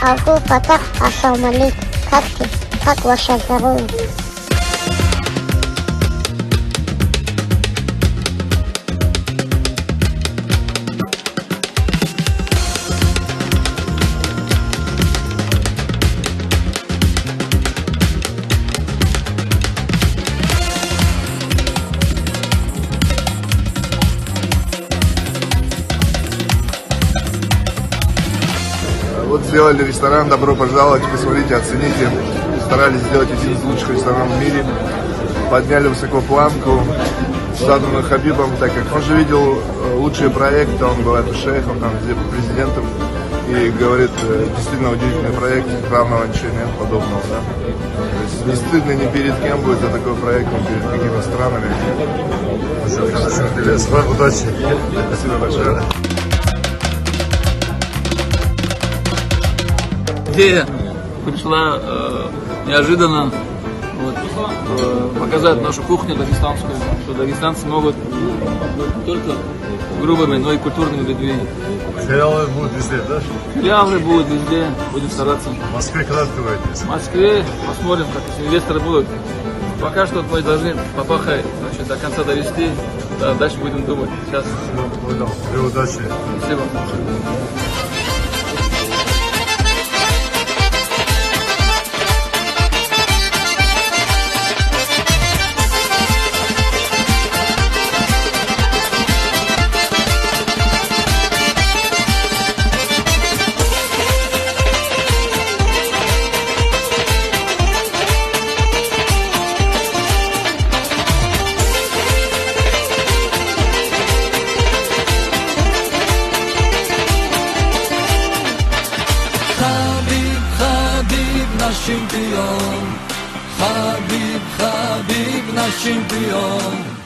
Абдул Фатах, ассаламу алейкум. Как ты? Как ваше здоровье? Вот сделали ресторан, добро пожаловать, посмотрите, оцените. Старались сделать один из лучших ресторанов в мире. Подняли высоко планку с Садром Хабибом, так как он же видел лучшие проекты, он был шейхом, там, президентом. И говорит, действительно удивительный проект, равного ничего нет, подобного. Да? То есть не стыдно ни перед кем будет за такой проект, ни перед какими странами. Спасибо, удачи. Спасибо большое. Идея пришла неожиданно показать нашу кухню дагестанскую, что дагестанцы могут не только грубыми, но и культурными людьми. Филиалы будут везде, да? Филиалы будут везде, будем стараться. В Москве когда открываетесь? В Москве посмотрим, как инвесторы будут. Пока что мы должны попахать, значит, до конца довести, да, дальше будем думать. Сейчас. Понял. И удачи. Спасибо. Champion, Habib, Habib, nasz czempion.